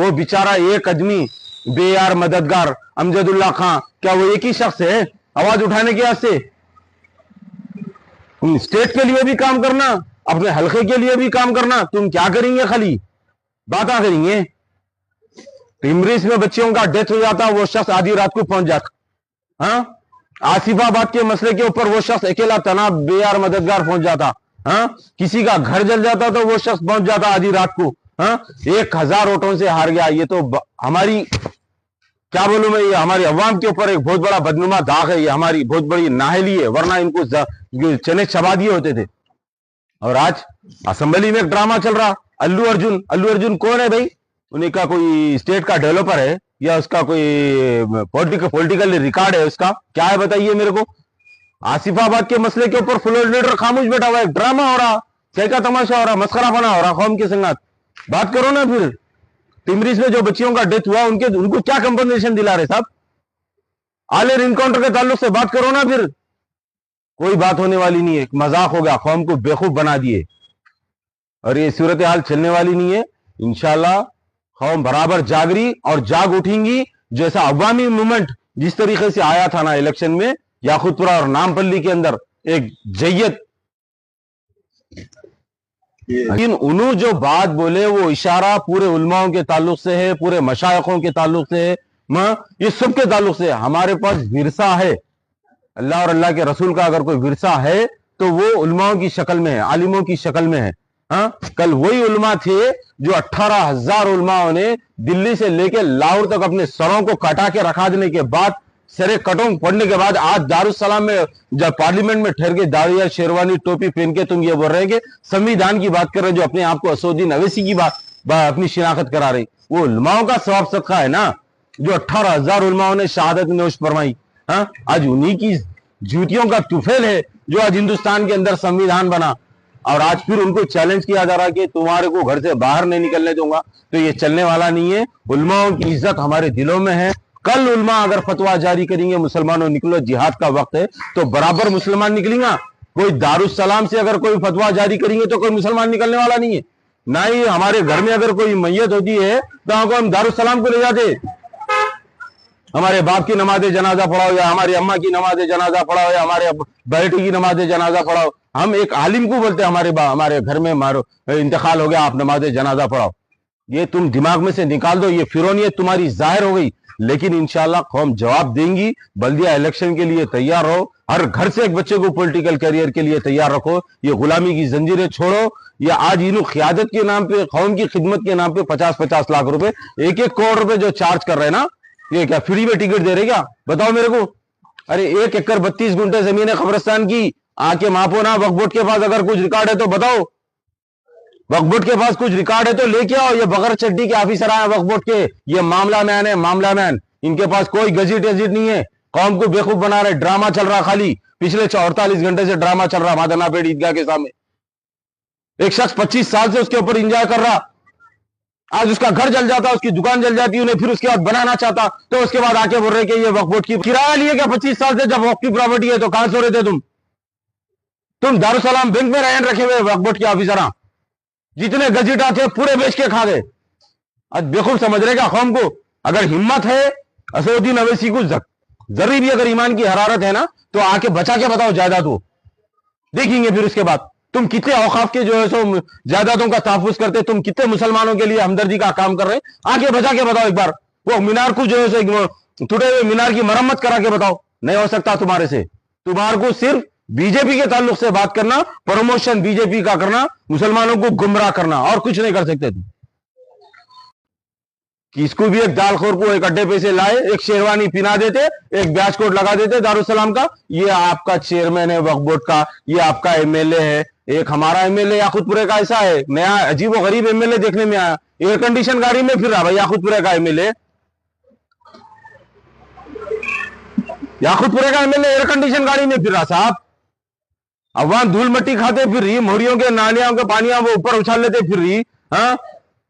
वो बेचारा एक आदमी बेयार मददगार अमजदुल्ला खां, क्या वो एक ही शख्स है आवाज उठाने के वास्ते? स्टेट के लिए भी काम करना, अपने हल्के के लिए भी काम करना। तुम क्या करेंगे? खाली बातें करेंगे। टिमरीज में बच्चियों का डेथ हो जाता, वो शख्स आधी रात को पहुंच जाता। हाँ, आसिफाबाद के मसले के ऊपर वो शख्स अकेला तना बेयार मददगार पहुंच जाता। हाँ, किसी का घर जल जाता तो वो शख्स पहुंच जाता आधी रात को। हाँ, 1000 वोटों से हार गया। ये तो हमारी, क्या बोलूं मैं, ये हमारी अवाम के ऊपर एक बहुत बड़ा बदनुमा दाग है। ये हमारी बहुत बड़ी नाहली है, वरना इनको चने चबा दिए होते थे। और आज असेंबली में एक ड्रामा चल रहा। अल्लू अर्जुन कौन है भाई? उन्हीं का कोई स्टेट का डेवलपर है या उसका कोई पॉलिटिकल रिकॉर्ड है? उसका क्या है बताइए मेरे को। आसिफाबाद के मसले के ऊपर फ्लोर लीडर खामोश बैठा हुआ है, ड्रामा हो रहा, क्या का तमाशा हो रहा, मस्खरा बना हो रहा कौम के संगत। बात करो ना फिर। टिमरीज में जो बच्चियों का डेथ हुआ उनको क्या कंपनसेशन दिला रहे साहब? आलियर इनकाउंटर के ताल्लुक से बात करो ना फिर। कोई बात होने वाली नहीं है, मजाक हो गया, कौम को बेवकूफ बना दिए और ये सूरत हाल चलने वाली नहीं है। इंशाल्लाह कौम बराबर जाग रही और जाग उठेंगी। जैसा अवामी मूवमेंट जिस तरीके से आया था ना इलेक्शन में याकूतपुरा और नामपल्ली के अंदर, एक जय्यत, लेकिन उन्होंने जो बात बोले वो इशारा पूरे उलमाओं के ताल्लुक से है, पूरे मशाइखों के ताल्लुक से है, ये सब के ताल्लुक से। हमारे पास विरसा है, अल्लाह और अल्लाह के रसूल का अगर कोई विरसा है तो वो उलमाओं की शक्ल में है, आलिमों की शक्ल में है। हाँ, कल वही उलमा थे जो 18,000 उलमाओं ने दिल्ली से लेकर लाहौर तक अपने सरों को कटा के रखा देने के बाद, सरे कटों पड़ने के बाद, आज दारुसलाम में जब पार्लियामेंट में ठहर के दाढ़िया शेरवानी टोपी पहन के तुम ये बोल रहे कि संविधान की बात कर रहे, जो अपने आप को असदुद्दीन अवैसी की बात अपनी शिनाख्त करा रही। वो उलमाओं का सवाब सदका है ना, जो 18,000 उलमाओं ने शहादत नोश फरमाई। हाँ, आज उन्हीं की जूतियों का तुफेल है जो आज हिंदुस्तान के अंदर संविधान बना। और आज फिर उनको चैलेंज किया जा रहा कि तुम्हारे को घर से बाहर नहीं निकलने दूंगा। तो ये चलने वाला नहीं है। उलमाओं की इज्जत हमारे दिलों में है। कल उलमा अगर फतवा जारी करेंगे मुसलमानों निकलो जिहाद का वक्त है, तो बराबर मुसलमान निकलेंगे। कोई दारुसलाम से अगर कोई फतवा जारी करेंगे तो कोई मुसलमान निकलने वाला नहीं है। ना ही हमारे घर में अगर कोई मैयत होती है तो हम दारुसलाम को ले जाते, हमारे बाप की नमाज जनाजा पढ़ाओ या हमारी अम्मा की नमाज जनाजा पढ़ाओ या हमारे बेटे की नमाज जनाजा पढ़ाओ। हम एक आलिम को बोलते हमारे घर में मारो इंतकाल हो गया, आप नमाज जनाजा पढ़ाओ। ये तुम दिमाग में से निकाल दो, ये फिरौनियत तुम्हारी जाहिर हो गई। लेकिन इंशाल्लाह कौम जवाब देंगी। बल्दिया इलेक्शन के लिए तैयार रहो, हर घर से एक बच्चे को पॉलिटिकल करियर के लिए तैयार रखो। ये गुलामी की जंजीरें छोड़ो। ये आज इन्हों क़ियादत के नाम पे, कौम की खिदमत के नाम पे 50-50 लाख रुपए, 1-1 करोड़ रुपए जो चार्ज कर रहे हैं ना, ये क्या फ्री में टिकट दे रहे क्या? बताओ मेरे को। अरे 1 एकड़ 32 गुंठे जमीन है कब्रिस्तान की, आके मापो ना। वक्फ बोर्ड के पास अगर कुछ रिकॉर्ड है तो बताओ, वक्फ बोर्ड के पास कुछ रिकॉर्ड है तो लेके आओ। ये बगैर चड्डी के ऑफिसर आए वक्फ बोर्ड के, ये मामला मैन है, मामला मैन। इनके पास कोई गजट एजिट नहीं है, कौम को बेवकूफ बना रहे। ड्रामा चल रहा, खाली पिछले 48 घंटे से ड्रामा चल रहा मादनापेट ईदगाह के सामने। एक शख्स 25 साल से उसके ऊपर इंजॉय कर रहा, आज उसका घर जल जाता, उसकी दुकान जल जाती, उन्हें फिर उसके बाद बनाना चाहता, तो उसके बाद आके बोल रहे कि ये वक्फ बोर्ड की किराया लिए क्या 25 साल से? जब वक्फ की प्रॉपर्टी है तो कहां सो रहे थे तुम दारुसलाम बैंक में रहन रखे हुए वक्फ बोर्ड के ऑफिसर, जितने गजटा थे पूरे बेच के खा गए। आज बेवकूफ समझ रहे क्या कौम को? अगर हिम्मत है असदुद्दीन अवैसी को जरूरी भी अगर ईमान की हरारत है ना, तो आके बचा के बताओ जायदाद को, देखेंगे फिर उसके बाद तुम कितने औकाफ के जो है सो जायदादों का तहफुज करते, तुम कितने मुसलमानों के लिए हमदर्दी का काम कर रहे हैं। आके बचा के बताओ एक बार। वो मीनार को जो है सो टूटे हुए मीनार की मरम्मत करा के बताओ। नहीं हो सकता तुम्हारे से। तुम्हारे को सिर्फ बीजेपी के ताल्लुक से बात करना, प्रमोशन बीजेपी का करना, मुसलमानों को गुमराह करना, और कुछ नहीं कर सकते तुम। किसको भी एक दालखोर को एक अड्डे पे से लाए, एक शेरवानी पिना देते, एक ब्याज कोट लगा देते दारुसलाम का, ये आपका चेयरमैन है वक्फ बोर्ड का, ये आपका एमएलए है। एक हमारा एमएलए याकूतपुरे का ऐसा है, नया अजीब व गरीब एमएलए देखने में आया, एयर कंडीशन गाड़ी में फिर रहा भाई याकूतपुरे का एमएलए। याकूतपुरे का एमएलए एयर कंडीशन गाड़ी में फिर रहा साहब। अब वहां धूल मट्टी खाते फिर रही, मोहरियों के नालियों के पानियां वो ऊपर उछाल लेते फिर रही। हाँ,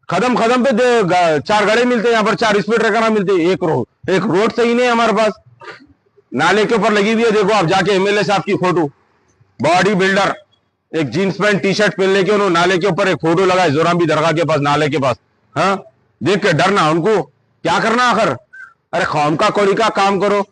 कदम कदम पे 4 गाड़ी मिलते, यहाँ पर 4 स्पीड ट्रैकर मिलते। एक रोड सही नहीं है हमारे पास, नाले के ऊपर लगी हुई है। देखो आप जाके एमएलए साहब की फोटो, बॉडी बिल्डर, एक जीन्स पैंट टी शर्ट पहन लेके उन्होंने नाले के ऊपर एक फोटो लगाए, जोराबी दरगाह के पास, नाले के पास। हाँ, देख के डरना उनको, क्या करना आखिर? अरे खौम का कौड़ी का काम करो।